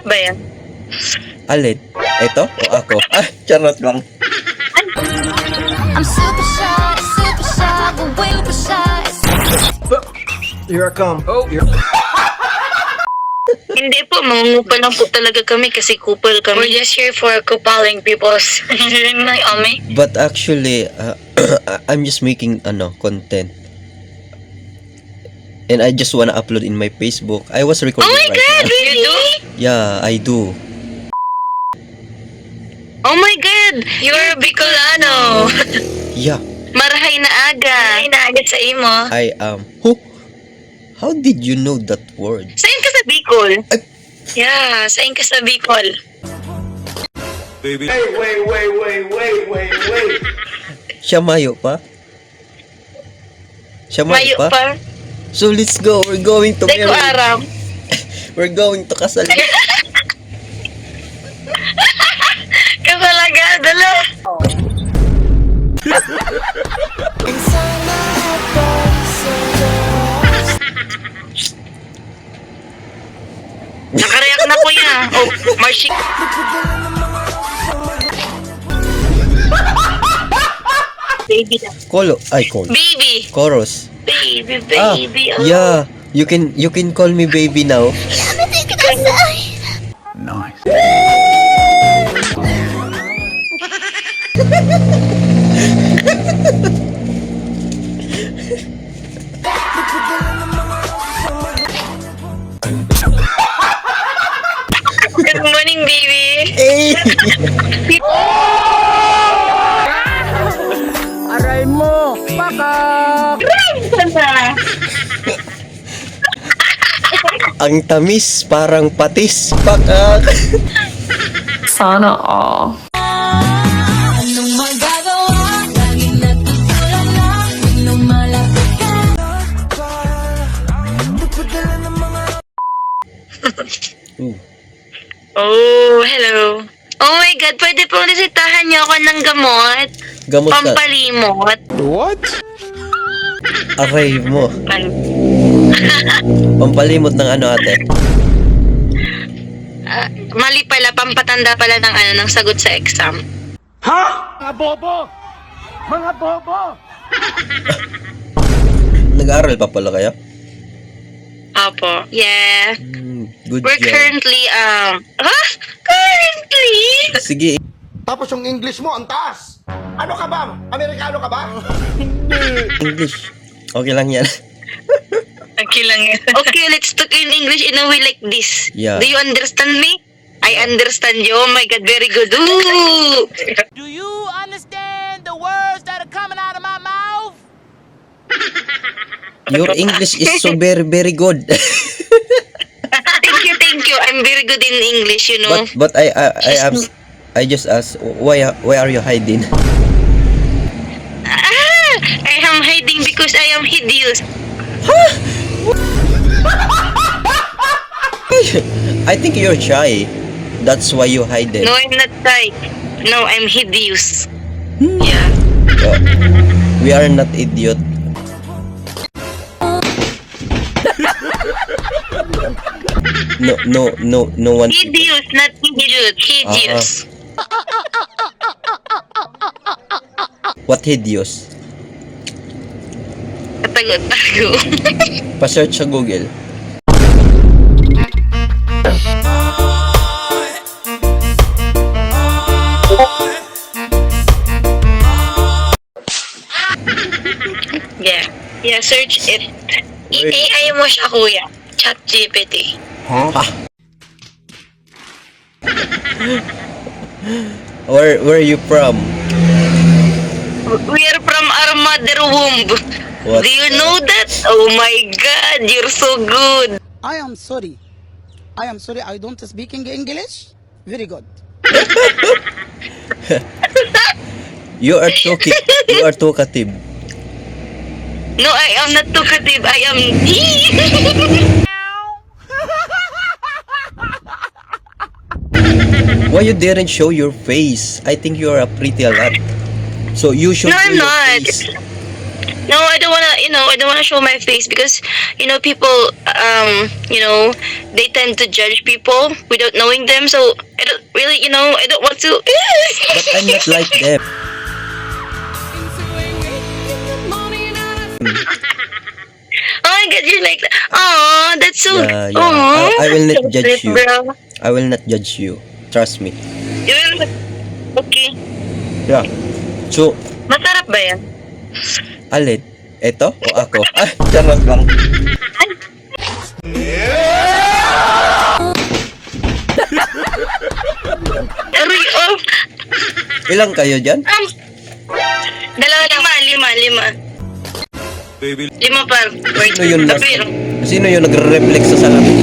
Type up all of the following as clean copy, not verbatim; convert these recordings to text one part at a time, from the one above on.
Masarap ba yan? Alin? Ito o ako? Ah, charot lang. I'm super shy, but way over shy. Here I come. Hindi po, mangungupal lang po talaga kami kasi kupal kami. We're just here for kupaling peoples. Ami. But actually, I'm just making content. And I just wanna upload in my Facebook. I was recording Oh my right God, now. really? Yeah, I do. Oh my God, you're Bicolano. Yeah, Marahay na aga. Marahay na aga sa imo. I am. Who? How did you know that word? Saan ka sa Bicol? Ay. Yeah, saan ka sa Bicol? Wait. Siya mayo pa? Siya Mayo mayo pa? pa. So let's go. We're going to Dahil ko marry. aram. We're going to kasal. Kasalaga, dala. Nakareact na kuya. Oh, Marshik. Baby na. Kolo. Ay, Kolo. Baby. Chorus. Baby, Ah, baby. Oh. yeah. You can call me baby now. Good morning, baby. Hey! Aray mo! Pakak! Sana. Ang tamis, parang patis. Pakak! Sana all. Anong magagawa? Laging natutulala, tuwing lumalapit ka. Oh, hello. Oh my God, pwede pong resetahan niyo ako ng gamot. Gamot ka. Pampalimot. Aray mo. Pampalimot ng ano ate? Mali pala, pampatanda pala ng sagot sa exam. Mga bobo! Mga bobo! Nag-aaral pa pala kayo? Opo. Yeah. Good We're job. currently, currently? Sige. Tapos yung English mo, ang taas. Ano ka ba? Amerikano ka ba? English. Okay lang yan. Okay lang yan. Okay, let's talk in English in a way like this. Yeah. Do you understand me? I understand you. Oh my God, very good. Ooh. Do you understand the words that are coming out of my mouth? Your English is so very, very good. Thank you. I'm very good in English, you know. But I just asked, why are you hiding? I am hiding because I am hideous. I think you're shy. That's why you hide it. No, I'm not shy. No, I'm hideous. Yeah. We are not idiot. No one. Hideous, not idiot. Hideous. What hideous? Tago-tago. Pa-search sa Google. Yeah, search it. I-AI mo siya, kuya. Chat GPT. Where are you from? We are from our mother womb. What? Do you know that? Oh my God, you're so good. I am sorry. I don't speak English. Very good. You are talkative. No, I am not talkative. I am... Why you didn't show your face? I think you are a pretty a lot. So you should No, show I'm your not. face. No, I don't wanna, I don't wanna show my face because, people, they tend to judge people without knowing them. So I don't really, I don't want to. But I'm not like them. Oh my God, you're like, oh, that's so. Yeah, yeah. Aw, I will not so judge sweet, you. bro. I will not judge you. Trust me. You will. Okay. Yeah. So, Masarap ba yan? alin? Ito o ako? Ah, charot lang. Aroy, oh. Ilang kayo dyan? Dalawa lang. Lima. Baby. Lima pa. Wait, Sino yun pero. Sino yung nagre-reflex sa salamin?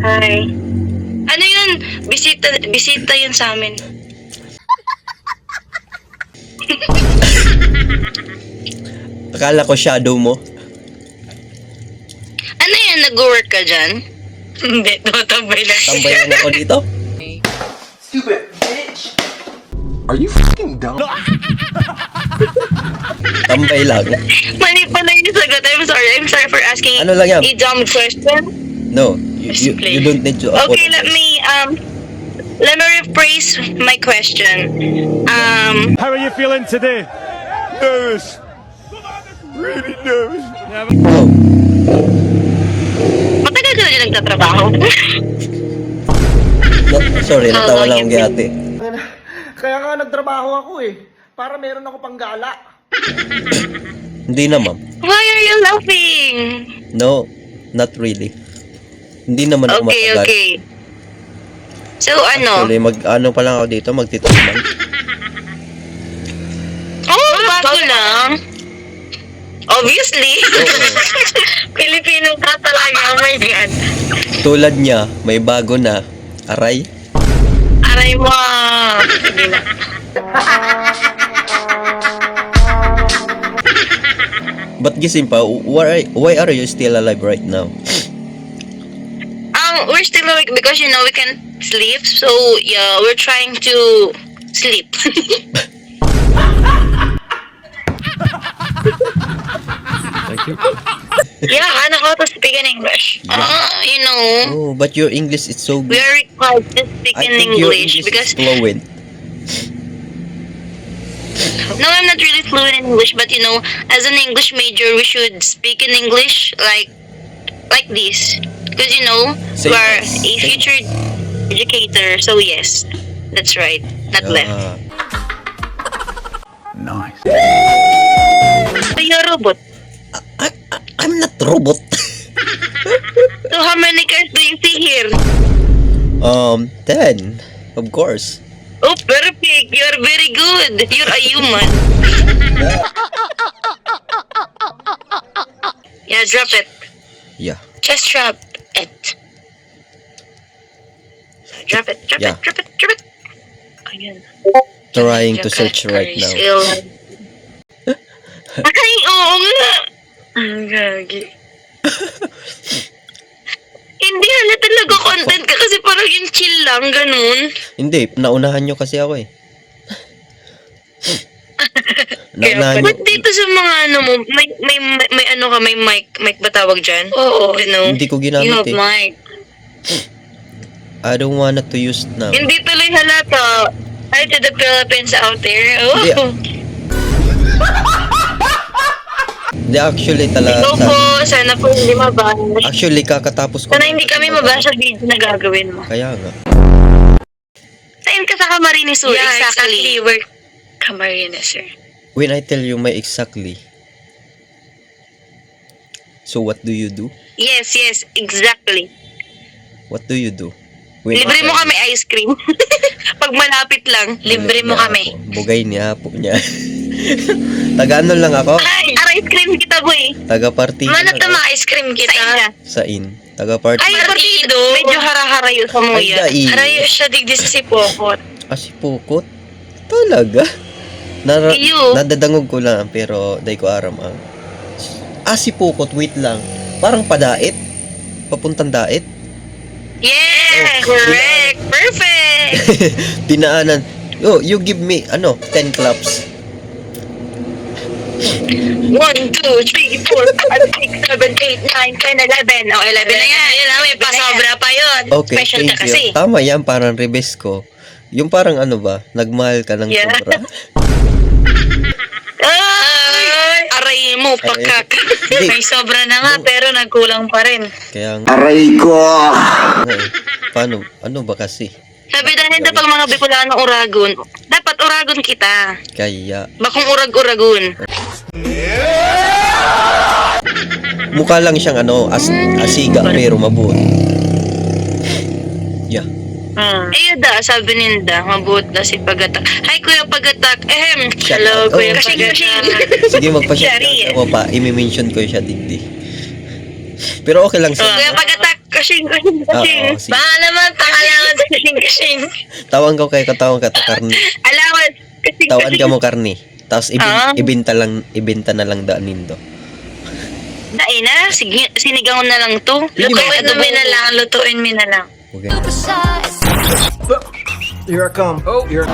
Hi. Ano yun? Bisita yun sa amin. Akala ko shadow mo. Ano yan? Nag-work ka dyan? Hindi, tumatambay lang. Tambay lang ako dito. Are you fucking dumb? Tambay lang. Mali pala yung sagot. I'm sorry for asking Ano lang yan? a dumb question. No, you don't need to Okay, let apologize. me rephrase my question. How are you feeling today? Nervous. Really nervous. Oh, Matagal ka na dyan nagtatrabaho? sorry, natawa lang ang ate. Kaya nga nagtrabaho ako eh. Para meron ako pang gala. Hindi na, ma'am. Why are you laughing? No, not really. Hindi naman ako matagal. Okay. So, ano? Actually, ano pa lang ako dito, magtitulman. Oh, bago lang. Obviously. Pilipino ka talaga. Oh my God. Tulad niya, may bago na. Aray. Aray mo. Sige na. But Gisimpa, why are you still alive right now? We're still awake because, we can sleep. So, yeah, we're trying to sleep. Thank you. Yeah, I know how to speak in English. Oh, but your English is so We good. are required to speak I in think your English English because is fluent. no, I'm not really fluent in English, but as an English major, we should speak in English like this, because Same we're a as- same. future educator. So yes, that's right, not left. Ah, So you're a robot. I'm not robot. So how many cars do you see here? 10, of course. Oh, perfect. You're very good. You're a human. Yeah, drop it. Yeah. Just drop it. Drop it. Drop Yeah. it. Drop it. Drop it. Ayan. Trying to Drop search it. right now. Ay, oo nga. Ang gagi. Hindi hala talaga content ka kasi parang yung chill lang, ganun. Hindi, naunahan nyo kasi ako eh. Naunahan nyo. Ba't dito sa mga mo, may ano ka, may mic ba tawag dyan? Oo. Hindi ko You ginamit have eh. mic. I don't wanna to use now. Hindi tuloy halata. Hi to the Philippines out there. Oh. Hindi. Hindi, actually talaga. Ikaw po, sana po hindi mabash. Actually, kakatapos ko. Sana hindi kami mabash sa video na gagawin mo. Kaya nga. Saan ka sa Camarines Sur? Yeah, exactly. We're Camarines Sur. When I tell you my exactly. So what do you do? Yes, exactly. What do you do? When I Libre mo tell kami ice cream. Pag malapit lang, you, libre mo na kami. ako. Bugay niya po niya. Taga ano lang ako? Ay, ice cream kita boy. Taga partido lang ako. ice cream kita. Sa in. Taga partido. Ay, partido. Medyo hara-harayo sa mo Ay, yan. dai. Harayo siya digdi sa sipokot. Si Pukot? Talaga? Iyo. Nadadangog ko lang pero day ko aram ang. Si Pukot, wait lang. Parang padait. Papuntang dait. Yeah, Oh, correct. Perfect. Dinaanan. You give me 10 claps. 1, 2, 3, 4, 5, 6, 7, 8, 9, 10, 11. Oh, 11 na yan. May pasobra pa yun. Okay, Special thank ka kasi. you. Tama yan, parang revise ko. Yung parang ano ba, nagmahal ka ng Yeah. sobra. Ay, aray mo, pakak. Hindi. May sobra na nga, pero nagkulang pa rin. Kaya nga. Aray ko! Paano? Ano ba kasi? Sabi dahil na pag mga Bicolano Uragon, dapat Uragon kita. Kaya, Bakong urag-uragon. mukha lang siyang ano, asiga pero mabuti. Yeah. Eh, da, sabi ninda, mabuti na si Pagatak. Hi, Kuya Pagatak. Shout Hello, out. Kuya Oh. Pagatak. Sige, magpa-shout Sorry. ako pa. I-mention ko siya digdi. Pero okay lang Kuya siya. Pagatak, kasing. Oo, sige. Baka naman, pakalaman sa kasing. Tawag ko kay katawang ka karni. Alawan, kasing. Tawan ka mo karni. Tapos ibenta na lang daan nindo. Dahil na, sinigaw na lang to. Lutuin mo na lang, lutuin mo na lang. Okay. Super shy. Here I come. Oh, here.